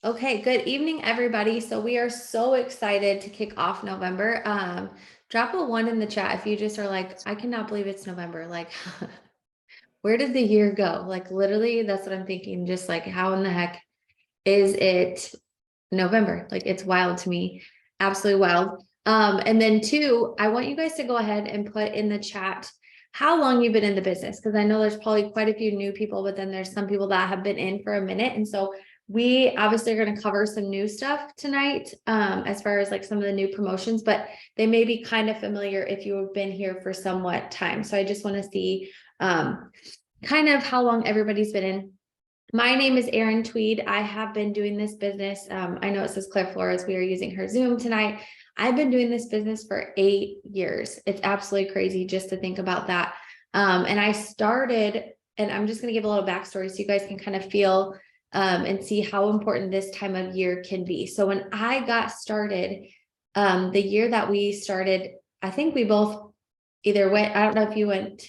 Okay, good evening, everybody. So we are so excited to kick off November. Drop a one in the chat if you just are like, I cannot believe it's November. Like, where did the year go? Like, literally, that's what I'm thinking. Just like, how in the heck is it November? Like, it's wild to me. Absolutely wild. And then two, I want you guys to go ahead and put in the chat how long you've been in the business, because I know there's probably quite a few new people, but then there's some people that have been in for a minute. And so we obviously are going to cover some new stuff tonight, as far as like some of the new promotions, but they may be kind of familiar if you have been here for somewhat time. So I just want to see kind of how long everybody's been in. My name is Erin Tweed. I have been doing this business. I know it says Claire Flores. We are using her Zoom tonight. I've been doing this business for 8 years. It's absolutely crazy just to think about that. And I started, and I'm just going to give a little backstory so you guys can kind of feel and see how important this time of year can be. So when I got started, the year that we started, I think we both either went, I don't know if you went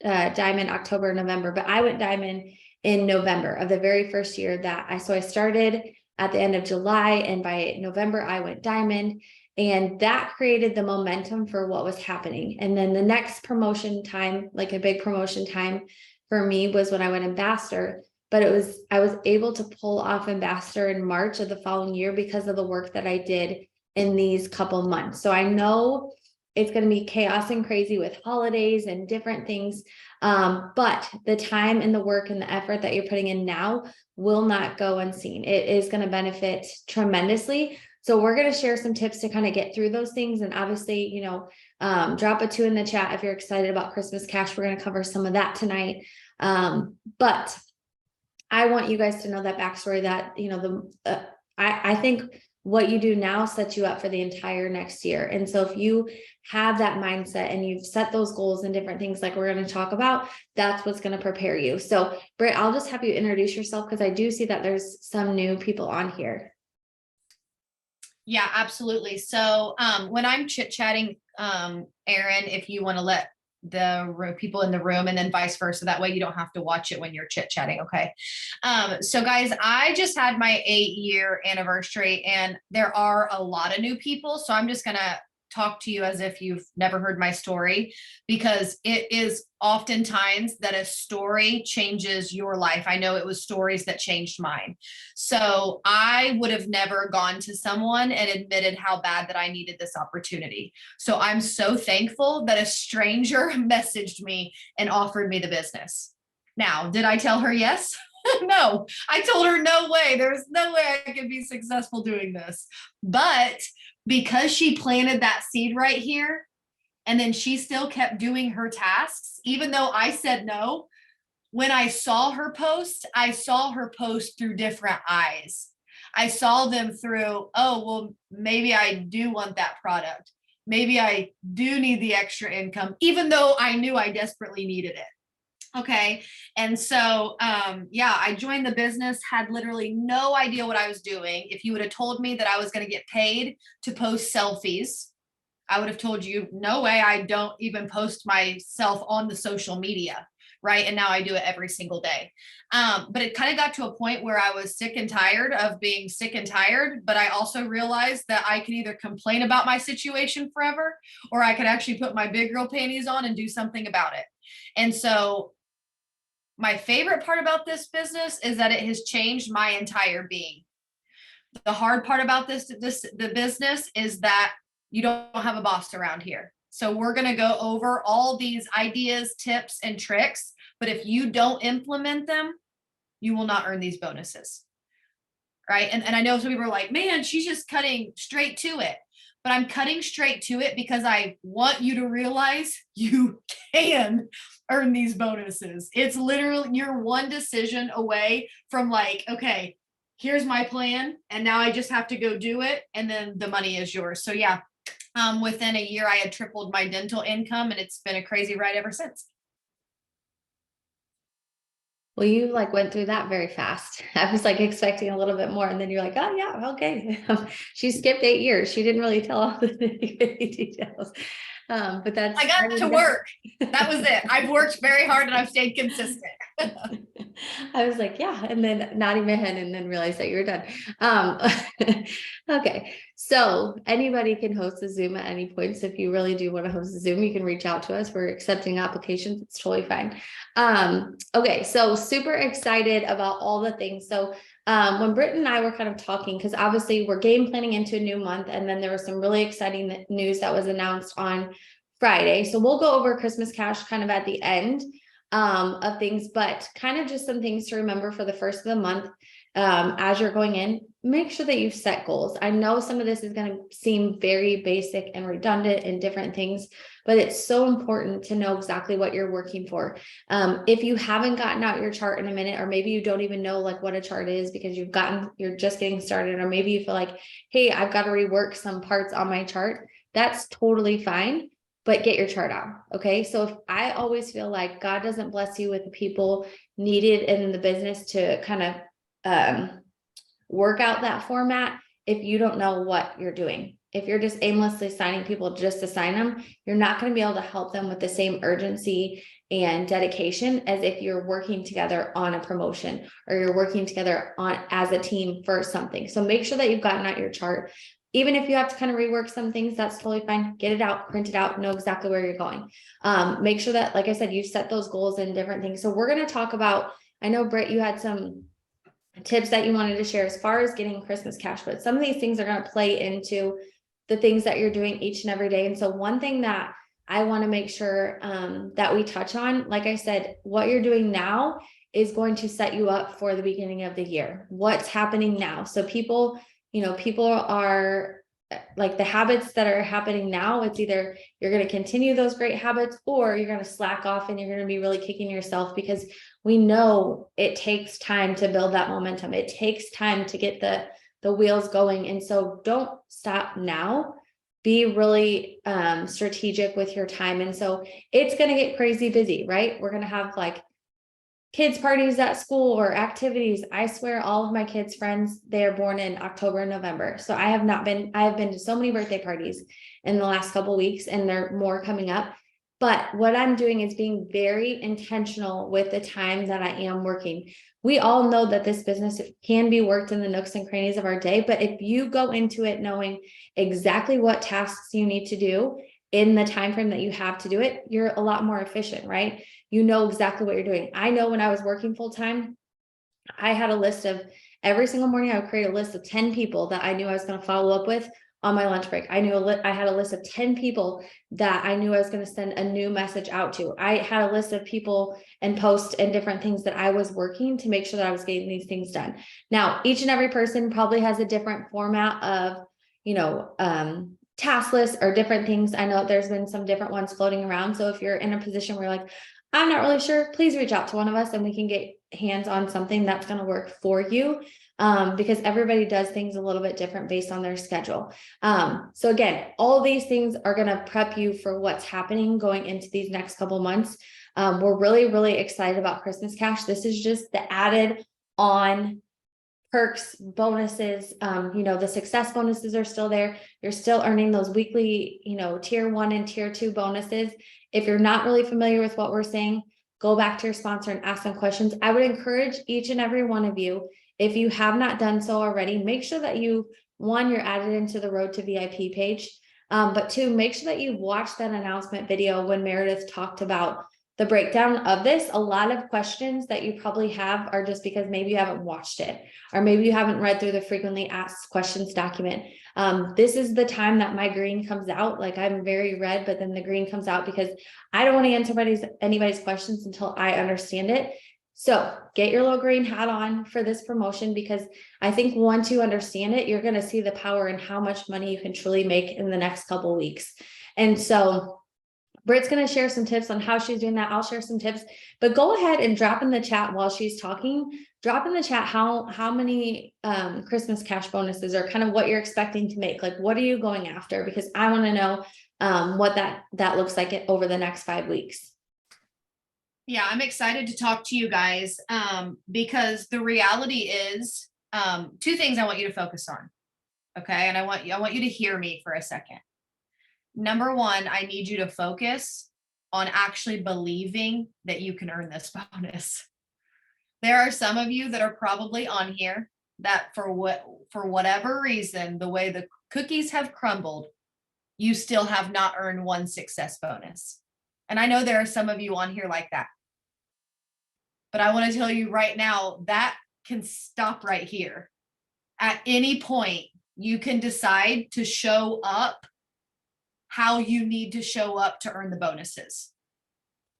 diamond October or November, but I went diamond in November of the very first year that I started at the end of July, and by November I went diamond, and that created the momentum for what was happening. And then the next promotion time, like a big promotion time for me, was when I went ambassador. But I was able to pull off ambassador in March of the following year because of the work that I did in these couple months. So I know it's going to be chaos and crazy with holidays and different things. But the time and the work and the effort that you're putting in now will not go unseen. It is going to benefit tremendously. So we're going to share some tips to kind of get through those things. And obviously, drop a 2 in the chat if you're excited about Christmas cash. We're going to cover some of that tonight. But I want you guys to know that backstory that, I think what you do now sets you up for the entire next year. And so if you have that mindset and you've set those goals and different things like we're going to talk about, that's what's going to prepare you. So Britt, I'll just have you introduce yourself because I do see that there's some new people on here. Yeah, absolutely. So when I'm chit-chatting, Erin, if you want to let the people in the room and then vice versa, that way you don't have to watch it when you're chit-chatting. Okay. So guys, I just had my 8-year anniversary and there are a lot of new people. So I'm just going to talk to you as if you've never heard my story, because it is oftentimes that a story changes your life. I know it was stories that changed mine. So I would have never gone to someone and admitted how bad that I needed this opportunity. So I'm so thankful that a stranger messaged me and offered me the business. Now, did I tell her yes? No, I told her no way. There's no way I could be successful doing this. But because she planted that seed right here, and then she still kept doing her tasks, even though I said no, when I saw her post through different eyes. I saw them through, oh, well, maybe I do want that product. Maybe I do need the extra income, even though I knew I desperately needed it. Okay. And so, I joined the business, had literally no idea what I was doing. If you would have told me that I was going to get paid to post selfies, I would have told you, no way. I don't even post myself on the social media. Right. And now I do it every single day. But it kind of got to a point where I was sick and tired of being sick and tired. But I also realized that I could either complain about my situation forever, or I could actually put my big girl panties on and do something about it. And so my favorite part about this business is that it has changed my entire being. The hard part about the business is that you don't have a boss around here. So we're going to go over all these ideas, tips, and tricks. But if you don't implement them, you will not earn these bonuses. Right. And I know some people are like, man, she's just cutting straight to it. But I'm cutting straight to it because I want you to realize you can earn these bonuses. It's literally, you're one decision away from like, okay, here's my plan. And now I just have to go do it. And then the money is yours. So yeah, within a year, I had tripled my dental income, and it's been a crazy ride ever since. Well, you went through that very fast. I was expecting a little bit more. And then you're like, oh yeah, okay. She skipped 8 years. She didn't really tell all the details. But I got to work. That was it. I've worked very hard and I've stayed consistent. I was like, yeah, and then nodding my head and then realized that you're done. Um, okay, so anybody can host a Zoom at any point. So if you really do want to host a Zoom, you can reach out to us. We're accepting applications. It's totally fine. Okay, so super excited about all the things. So when Britt and I were kind of talking, because obviously we're game planning into a new month, and then there was some really exciting news that was announced on Friday. So we'll go over Christmas cash kind of at the end of things, but kind of just some things to remember for the first of the month. As you're going in, make sure that you've set goals. I know some of this is going to seem very basic and redundant and different things, but it's so important to know exactly what you're working for. If you haven't gotten out your chart in a minute, or maybe you don't even know like what a chart is because you're just getting started, or maybe you feel like, hey, I've got to rework some parts on my chart. That's totally fine, but get your chart out. Okay. So if I always feel like God doesn't bless you with the people needed in the business to kind of work out that format, if you don't know what you're doing, if you're just aimlessly signing people just to sign them, you're not going to be able to help them with the same urgency and dedication as if you're working together on a promotion or you're working together on as a team for something. So make sure that you've gotten out your chart. Even if you have to kind of rework some things, that's totally fine. Get it out, print it out, know exactly where you're going. Make sure that, like I said, you set those goals and different things. So we're going to talk about, I know Britt, you had some tips that you wanted to share as far as getting Christmas cash, but some of these things are going to play into the things that you're doing each and every day. And so one thing that I want to make sure that we touch on, like I said, what you're doing now is going to set you up for the beginning of the year. What's happening now? So people are like the habits that are happening now. It's either you're going to continue those great habits or you're going to slack off and you're going to be really kicking yourself, because we know it takes time to build that momentum. It takes time to get the wheels going. And so don't stop now. Be really strategic with your time. And so it's going to get crazy busy, right? We're going to have like kids parties at school or activities. I swear all of my kids' friends, they are born in October and November. So I have been to so many birthday parties in the last couple of weeks, and there are more coming up. But what I'm doing is being very intentional with the time that I am working. We all know that this business can be worked in the nooks and crannies of our day, but if you go into it knowing exactly what tasks you need to do in the time frame that you have to do it, you're a lot more efficient, right? You know exactly what you're doing. I know when I was working full time, I had a list of every single morning. I would create a list of 10 people that I knew I was going to follow up with on my lunch break. I had a list of 10 people that I knew I was going to send a new message out to. I had a list of people and posts and different things that I was working to make sure that I was getting these things done. Now, each and every person probably has a different format of, task lists or different things. I know there's been some different ones floating around. So if you're in a position where you're like, I'm not really sure, please reach out to one of us and we can get hands on something that's going to work for you, because everybody does things a little bit different based on their schedule. So again, all these things are going to prep you for what's happening going into these next couple months. We're really, really excited about Christmas cash. This is just the added on perks, bonuses. The success bonuses are still there. You're still earning those weekly, tier 1 and tier 2 bonuses. If you're not really familiar with what we're saying, go back to your sponsor and ask them questions. I would encourage each and every one of you, if you have not done so already, make sure that you're added into the Road to VIP page. But two, make sure that you watch that announcement video when Meredith talked about the breakdown of this. A lot of questions that you probably have are just because maybe you haven't watched it, or maybe you haven't read through the frequently asked questions document. This is the time that my green comes out. Like, I'm very red, but then the green comes out because I don't want to answer anybody's questions until I understand it. So get your little green hat on for this promotion, because I think once you understand it, you're going to see the power and how much money you can truly make in the next couple of weeks. And so Britt's going to share some tips on how she's doing that. I'll share some tips, but go ahead and drop in the chat while she's talking. Drop in the chat how many Christmas cash bonuses, or kind of what you're expecting to make. Like, what are you going after? Because I want to know what that looks like over the next 5 weeks. Yeah, I'm excited to talk to you guys because the reality is 2 things I want you to focus on. Okay. And I want you to hear me for a second. Number 1, I need you to focus on actually believing that you can earn this bonus. There are some of you that are probably on here that for whatever reason, the way the cookies have crumbled, you still have not earned one success bonus. And I know there are some of you on here like that. But I want to tell you right now, that can stop right here. At any point, you can decide to show up how you need to show up to earn the bonuses.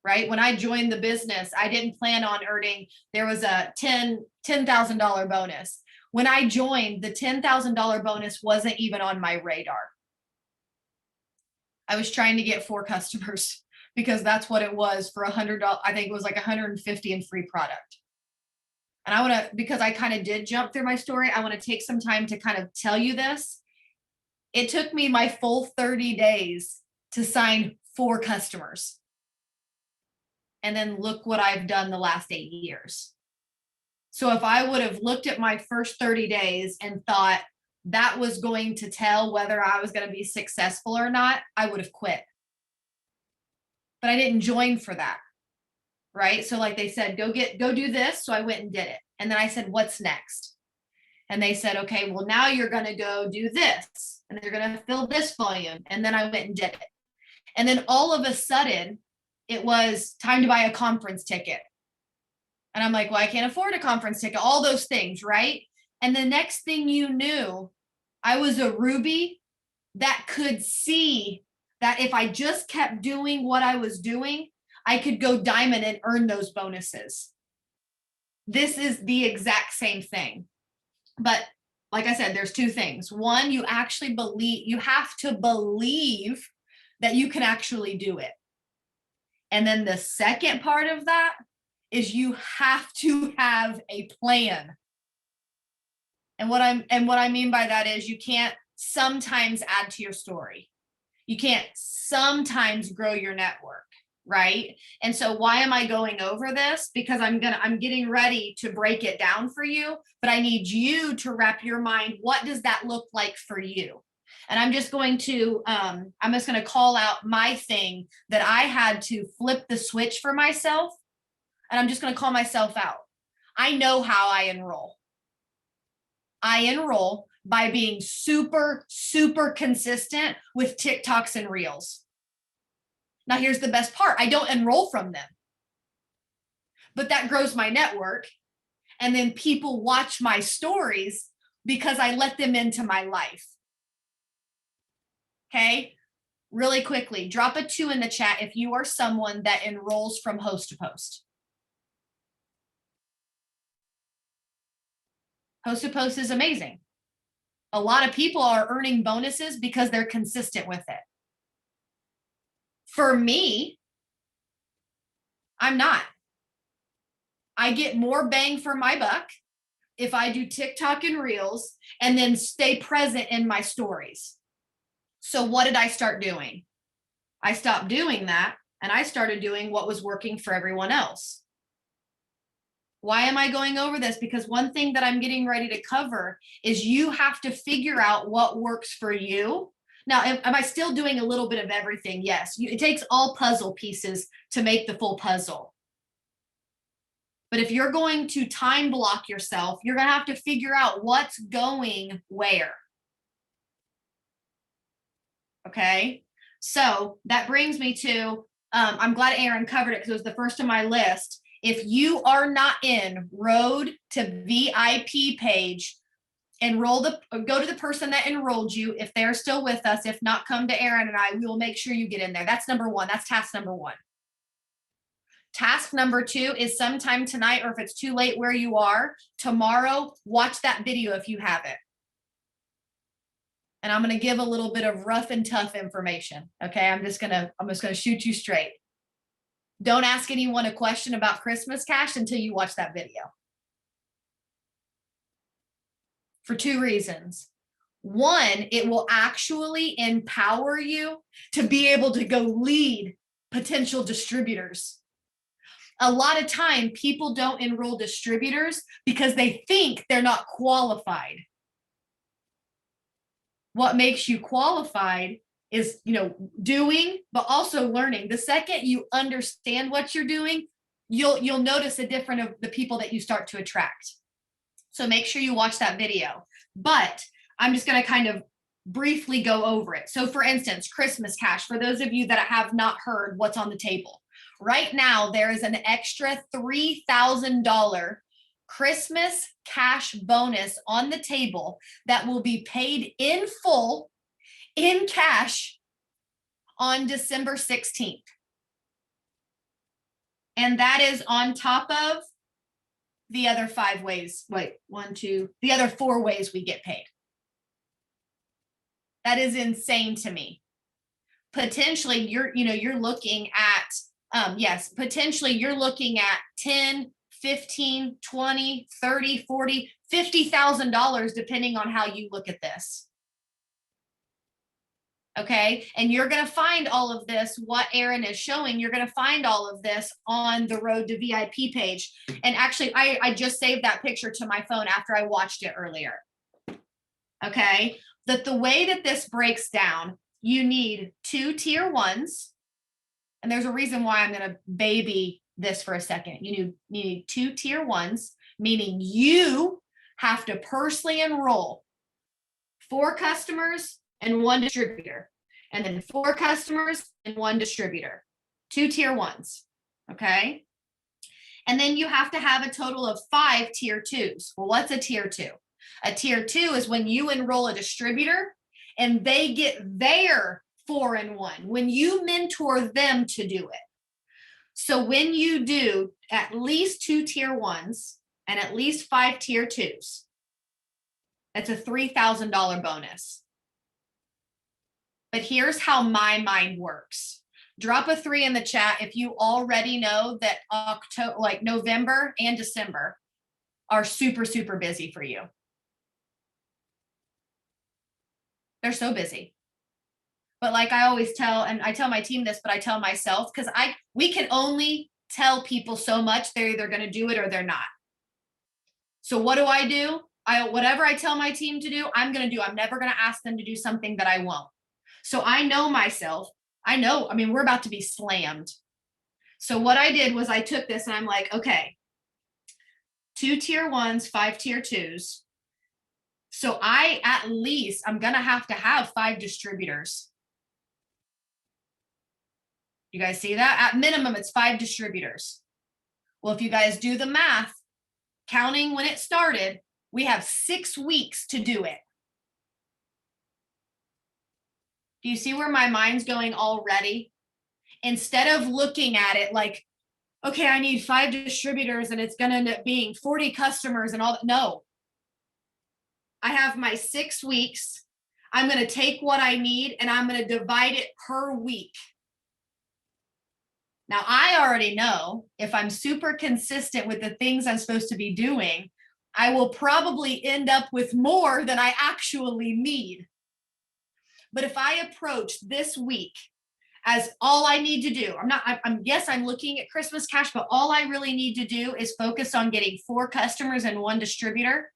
Right? When I joined the business, I didn't plan on earning, there was a $10,000 bonus. When I joined, the $10,000 bonus wasn't even on my radar. I was trying to get 4 customers because that's what it was for $100. I think it was like $150 in free product. And I want to, because I kind of did jump through my story, I want to take some time to kind of tell you this. It took me my full 30 days to sign 4 customers. And then look what I've done the last 8 years. So if I would have looked at my first 30 days and thought that was going to tell whether I was going to be successful or not, I would have quit. But I didn't join for that. Right? So like they said, go do this. So I went and did it. And then I said, what's next? And they said, okay, well, now you're going to go do this. And they're going to fill this volume. And then I went and did it. And then all of a sudden, it was time to buy a conference ticket. And I'm like, well, I can't afford a conference ticket, all those things, right? And the next thing you knew, I was a Ruby that could see that if I just kept doing what I was doing, I could go diamond and earn those bonuses. This is the exact same thing. But like I said, there's 2 things. One, you have to believe that you can actually do it. And then the second part of that is you have to have a plan. And what I mean by that is you can't sometimes add to your story. You can't sometimes grow your network, right? And so why am I going over this? Because I'm getting ready to break it down for you, but I need you to wrap your mind. What does that look like for you? And I'm just going to call out my thing that I had to flip the switch for myself. And I'm just going to call myself out. I know how I enroll. I enroll by being super, super consistent with TikToks and Reels. Now, here's the best part. I don't enroll from them, but that grows my network. And then people watch my stories because I let them into my life. Okay, really quickly, drop a 2 in the chat if you are someone that enrolls from host to post. Host to post is amazing. A lot of people are earning bonuses because they're consistent with it. For me, I'm not. I get more bang for my buck if I do TikTok and Reels and then stay present in my stories. So what did I start doing? I stopped doing that and I started doing what was working for everyone else. Why am I going over this? Because one thing that I'm getting ready to cover is you have to figure out what works for you. Now, am I still doing a little bit of everything? Yes. It takes all puzzle pieces to make the full puzzle. But if you're going to time block yourself, you're going to have to figure out what's going where. Okay, so that brings me to, I'm glad Aaron covered it because it was the first on my list. If you are not in Road to VIP page, go to the person that enrolled you. If they're still with us, if not, come to Aaron and I, we will make sure you get in there. That's number 1. That's task number 1. Task number 2 is sometime tonight, or if it's too late where you are, tomorrow, watch that video if you have it. And I'm going to give a little bit of rough and tough information. Okay. I'm just going to shoot you straight. Don't ask anyone a question about Christmas cash until you watch that video. For 2 reasons. One, it will actually empower you to be able to go lead potential distributors. A lot of time people don't enroll distributors because they think they're not qualified. What makes you qualified is, doing, but also learning. The second you understand what you're doing, you'll notice a different of the people that you start to attract. So make sure you watch that video. But I'm just going to kind of briefly go over it. So for instance, Christmas cash, for those of you that have not heard what's on the table, right now there is an extra $3,000 Christmas cash bonus on the table that will be paid in full in cash on December 16th. And that is on top of the other 5 ways. Wait, 1, 2, the other 4 ways we get paid. That is insane to me. Potentially you're looking at, yes, potentially you're looking at 10, 15, 20, 30, 40, $50,000, depending on how you look at this. Okay. And you're going to find all of this, what Erin is showing, you're going to find all of this on the Road to VIP page. And actually, I just saved that picture to my phone after I watched it earlier. Okay. That the way that this breaks down, you need 2 tier 1s. And there's a reason why I'm going to baby this for a second. You need 2 tier 1s, meaning you have to personally enroll 4 customers and 1 distributor, and then 4 customers and 1 distributor, 2 tier 1s. Okay. And then you have to have a total of 5 tier 2s. Well, what's a tier 2? A tier 2 is when you enroll a distributor and they get their 4 and 1, when you mentor them to do it. So when you do at least 2 tier 1s and at least 5 tier 2s, that's a $3,000 bonus. But here's how my mind works. Drop a 3 in the chat if you already know that October, like November and December, are super, super busy for you. They're so busy. But like I always tell, and I tell my team this, but I tell myself, because we can only tell people so much. They're either going to do it or they're not. So what do? Whatever I tell my team to do, I'm going to do. I'm never going to ask them to do something that I won't. So I know myself. I mean, we're about to be slammed. So what I did was I took this and I'm like, okay, 2 tier 1s, 5 tier 2s. So I'm going to have 5 distributors. You guys see that? At minimum, it's 5 distributors. Well, if you guys do the math, counting when it started, we have 6 weeks to do it. Do you see where my mind's going already? Instead of looking at it like, okay, I need 5 distributors and it's going to end up being 40 customers and all that. No. I have my 6 weeks. I'm going to take what I need and I'm going to divide it per week. Now, I already know if I'm super consistent with the things I'm supposed to be doing, I will probably end up with more than I actually need. But if I approach this week as all I need to do, I'm looking at Christmas cash, but all I really need to do is focus on getting 4 customers and 1 distributor.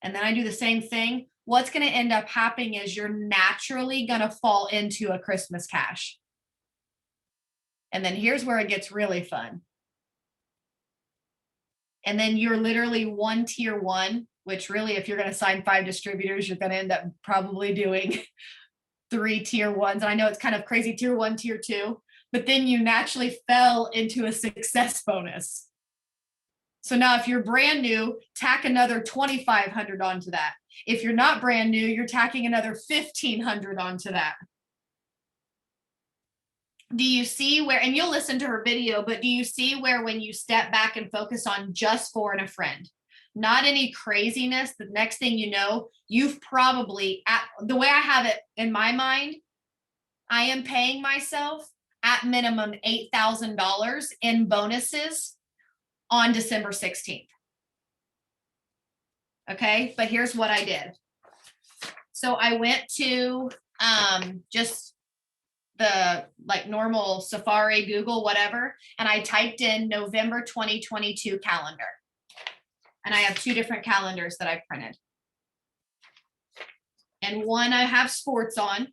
And then I do the same thing. What's going to end up happening is you're naturally going to fall into a Christmas cash. And then here's where it gets really fun. And then you're literally 1 tier 1, which really, if you're going to sign 5 distributors, you're going to end up probably doing 3 tier 1s. And I know it's kind of crazy, tier 1, tier 2, but then you naturally fell into a success bonus. So now if you're brand new, tack another 2,500 onto that. If you're not brand new, you're tacking another 1,500 onto that. Do you see where, and you'll listen to her video, but do you see where when you step back and focus on just 4 and a friend, not any craziness, the next thing you know, you've probably, the way I have it in my mind, I am paying myself at minimum $8,000 in bonuses on December 16th. Okay, but here's what I did. So I went to just the like normal Safari, Google, whatever, and I typed in November 2022 calendar. And I have 2 different calendars that I printed. And one I have sports on,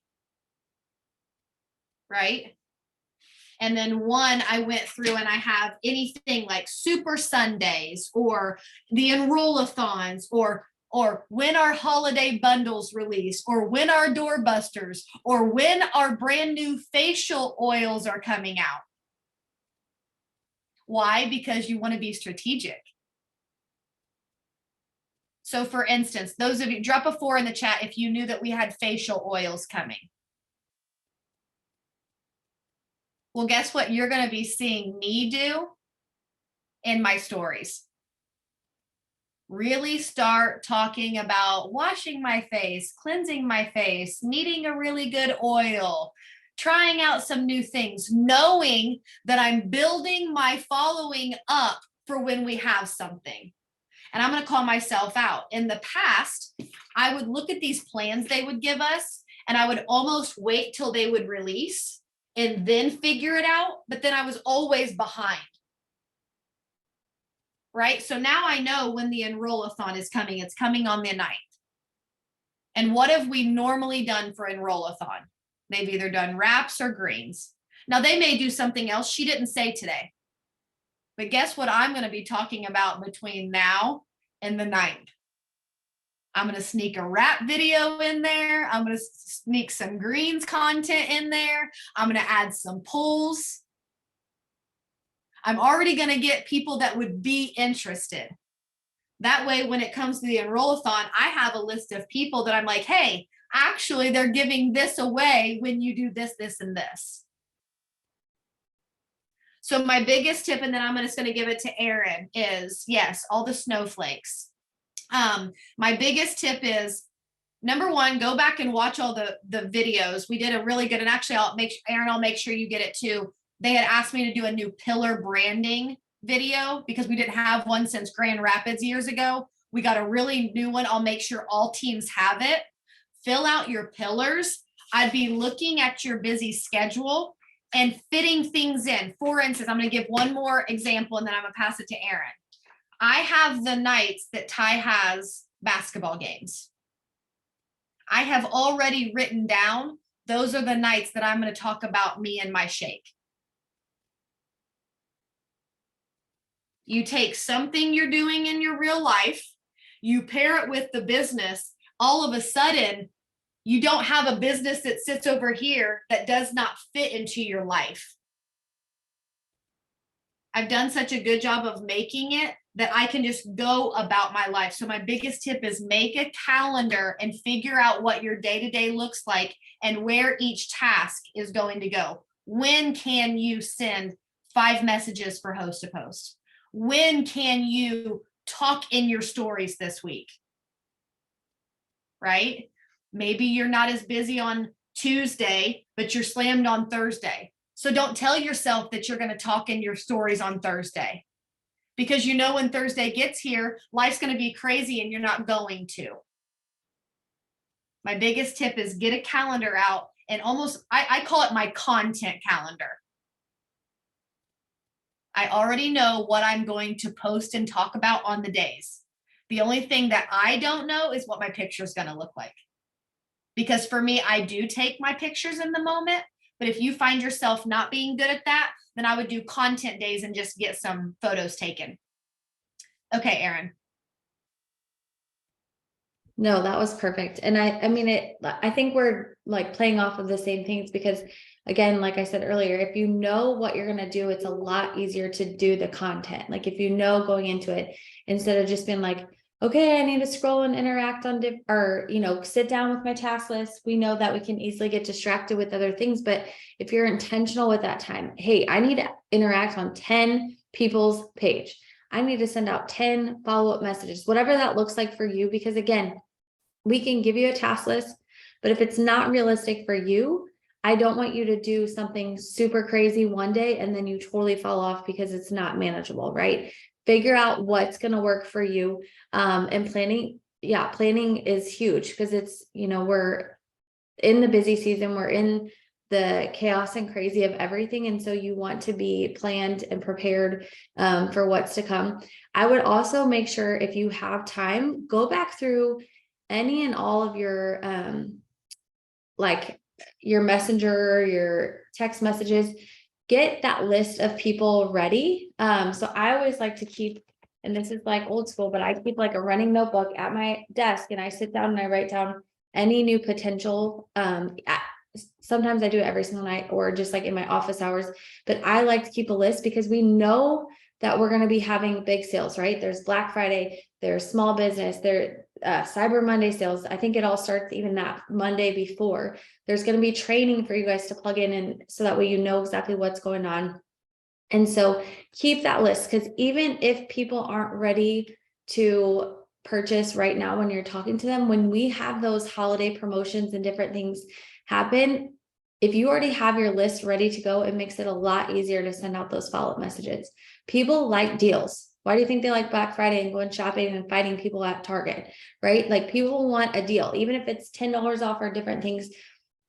right? And then one I went through and I have anything like Super Sundays or the enroll-a-thons or when our holiday bundles release, or when our doorbusters, or when our brand new facial oils are coming out. Why? Because you want to be strategic. So for instance, those of you, drop a 4 in the chat if you knew that we had facial oils coming. Well, guess what you're going to be seeing me do in my stories? Really start talking about washing my face, cleansing my face, needing a really good oil, trying out some new things, knowing that I'm building my following up for when we have something. And I'm going to call myself out. In the past, I would look at these plans they would give us, and I would almost wait till they would release and then figure it out. But then I was always behind. Right? So now I know when the enroll-a-thon is coming. It's coming on the 9th. And what have we normally done for enroll-a-thon? They've either done wraps or greens. Now they may do something else she didn't say today. But guess what I'm going to be talking about between now and the 9th? I'm going to sneak a wrap video in there. I'm going to sneak some greens content in there. I'm going to add some polls. I'm already going to get people that would be interested. That way, when it comes to the enroll-a-thon, I have a list of people that I'm like, hey, actually, they're giving this away when you do this, this, and this. So my biggest tip, and then I'm just going to give it to Erin, is yes, all the snowflakes. My biggest tip is, number one, go back and watch all the videos. We did a really good, and actually Erin, I'll make sure you get it too. They had asked me to do a new pillar branding video because we didn't have one since Grand Rapids years ago. We got a really new one. I'll make sure all teams have it. Fill out your pillars. I'd be looking at your busy schedule and fitting things in. For instance, I'm going to give one more example and then I'm going to pass it to Erin. I have the nights that Ty has basketball games. I have already written down, those are the nights that I'm going to talk about me and my shake. You take something you're doing in your real life, you pair it with the business, all of a sudden, you don't have a business that sits over here that does not fit into your life. I've done such a good job of making it that I can just go about my life. So my biggest tip is make a calendar and figure out what your day-to-day looks like and where each task is going to go. When can you send 5 messages for host to post? When can you talk in your stories this week? Right? Maybe you're not as busy on Tuesday, but you're slammed on Thursday. So don't tell yourself that you're going to talk in your stories on Thursday, because you know when Thursday gets here, life's going to be crazy and you're not going to. My biggest tip is get a calendar out and I call it my content calendar. I already know what I'm going to post and talk about on the days. The only thing that I don't know is what my picture is going to look like. Because for me, I do take my pictures in the moment. But if you find yourself not being good at that, then I would do content days and just get some photos taken. Okay, Erin. No, that was perfect. And I mean, I think we're like playing off of the same things because again, like I said earlier, if you know what you're going to do, it's a lot easier to do the content. Like if you know going into it, instead of just being like, okay, I need to scroll and interact on or, sit down with my task list. We know that we can easily get distracted with other things. But if you're intentional with that time, hey, I need to interact on 10 people's page. I need to send out 10 follow-up messages, whatever that looks like for you. Because again, we can give you a task list, but if it's not realistic for you, I don't want you to do something super crazy one day and then you totally fall off because it's not manageable, right? Figure out what's going to work for you. And planning is huge because it's, we're in the busy season, we're in the chaos and crazy of everything. And so you want to be planned and prepared for what's to come. I would also make sure if you have time, go back through any and all of your, like your messenger, your text messages, get that list of people ready. So I always like to keep, and this is like old school, but I keep like a running notebook at my desk and I sit down and I write down any new potential. Sometimes I do it every single night or just like in my office hours, but I like to keep a list because we know that we're going to be having big sales, right? There's Black Friday, there's small business, there Cyber Monday sales. I think it all starts even that Monday before. There's going to be training for you guys to plug in, and so that way you know exactly what's going on. And so keep that list, because even if people aren't ready to purchase right now when you're talking to them, when we have those holiday promotions and different things happen, if you already have your list ready to go, it makes it a lot easier to send out those follow-up messages. People like deals. Why do you think they like Black Friday and going shopping and fighting people at Target, right? Like people want a deal, even if it's $10 off or different things.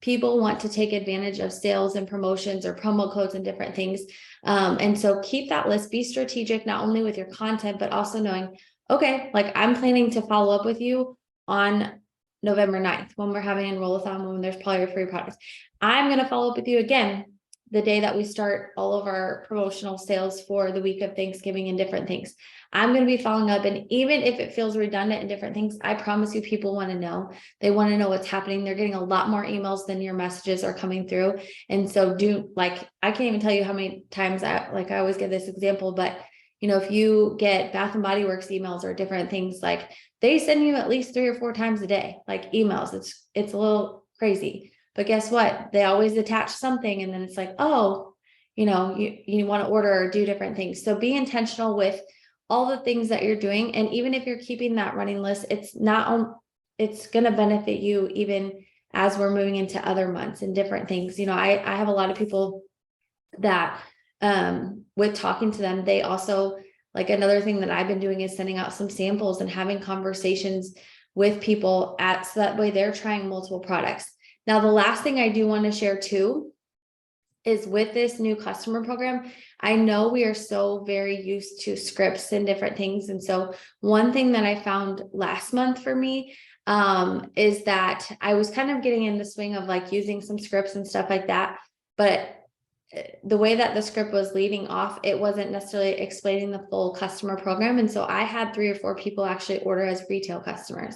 People want to take advantage of sales and promotions or promo codes and different things. And so keep that list, be strategic, not only with your content, but also knowing, okay, like I'm planning to follow up with you on November 9th when we're having an enroll-a-thon, when there's probably free products. I'm going to follow up with you again the day that we start all of our promotional sales for the week of Thanksgiving and different things. I'm going to be following up. And even if it feels redundant and different things, I promise you people want to know. They want to know what's happening. They're getting a lot more emails than your messages are coming through. And so I can't even tell you how many times I always give this example, but if you get Bath and Body Works emails or different things, like they send you at least 3 or 4 times a day, like emails. It's a little crazy, but guess what? They always attach something. And then it's like, oh, you want to order or do different things. So be intentional with all the things that you're doing. And even if you're keeping that running list, it's going to benefit you even as we're moving into other months and different things. I have a lot of people that with talking to them, they also, like, another thing that I've been doing is sending out some samples and having conversations with people so that way they're trying multiple products. Now, the last thing I do want to share too is with this new customer program, I know we are so very used to scripts and different things. And so one thing that I found last month for me is that I was kind of getting in the swing of like using some scripts and stuff like that. But the way that the script was leading off, it wasn't necessarily explaining the full customer program. And so I had 3 or 4 people actually order as retail customers.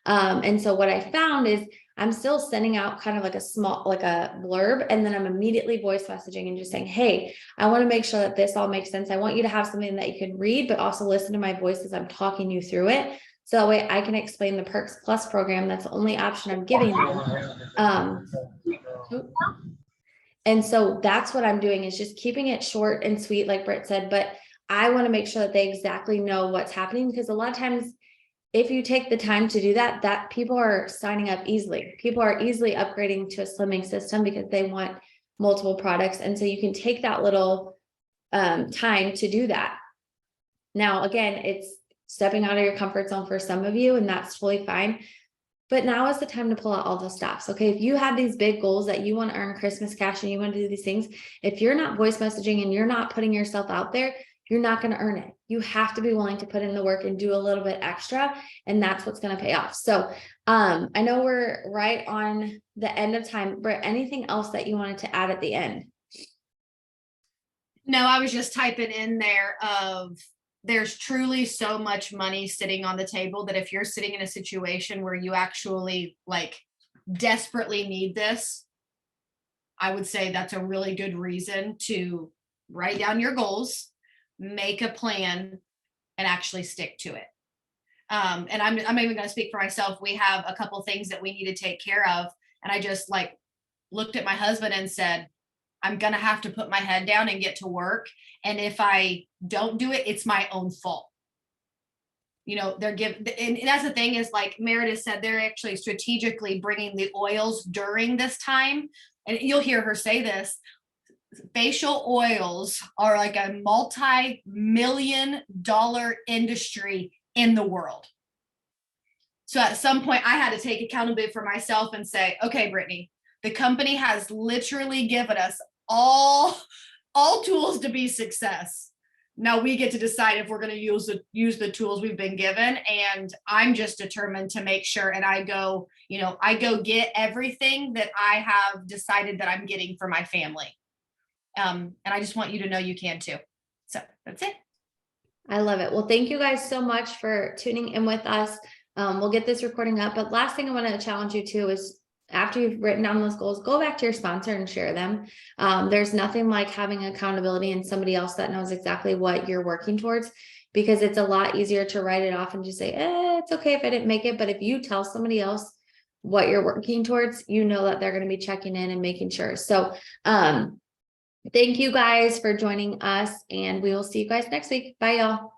And so what I found is I'm still sending out kind of like a blurb, and then I'm immediately voice messaging and just saying, hey, I want to make sure that this all makes sense. I want you to have something that you can read, but also listen to my voice as I'm talking you through it. So that way I can explain the Perks Plus program. That's the only option I'm giving them. And so that's what I'm doing, is just keeping it short and sweet, like Britt said, but I want to make sure that they exactly know what's happening, because a lot of times if you take the time to do that people are signing up easily. People are easily upgrading to a slimming system because they want multiple products. And so you can take that little time to do that. Now, again, it's stepping out of your comfort zone for some of you, and that's totally fine. But now is the time to pull out all the stops. Okay, if you have these big goals that you want to earn Christmas cash and you want to do these things, if you're not voice messaging and you're not putting yourself out there, you're not going to earn it. You have to be willing to put in the work and do a little bit extra, and that's what's going to pay off. So I know we're right on the end of time, but anything else that you wanted to add at the end? No, I was just typing in there of there's truly so much money sitting on the table that if you're sitting in a situation where you actually like desperately need this, I would say that's a really good reason to write down your goals, make a plan, and actually stick to it. And I'm even going to speak for myself. We have a couple things that we need to take care of. And I just like looked at my husband and said, I'm going to have to put my head down and get to work. And if I don't do it, it's my own fault. They're giving, and that's the thing is, like Meredith said, they're actually strategically bringing the oils during this time. And you'll hear her say this, facial oils are like a multi-million-dollar industry in the world. So at some point I had to take accountability for myself and say, okay, Brittany, the company has literally given us all tools to be success. Now we get to decide if we're going to use the tools we've been given. And I'm just determined to make sure. And I go get everything that I have decided that I'm getting for my family. And I just want you to know you can too. So that's it. I love it. Well, thank you guys so much for tuning in with us. We'll get this recording up, but last thing I want to challenge you to is after you've written down those goals, go back to your sponsor and share them. There's nothing like having accountability and somebody else that knows exactly what you're working towards, because it's a lot easier to write it off and just say, it's okay if I didn't make it. But if you tell somebody else what you're working towards, you know that they're going to be checking in and making sure. So, thank you guys for joining us, and we will see you guys next week. Bye, y'all.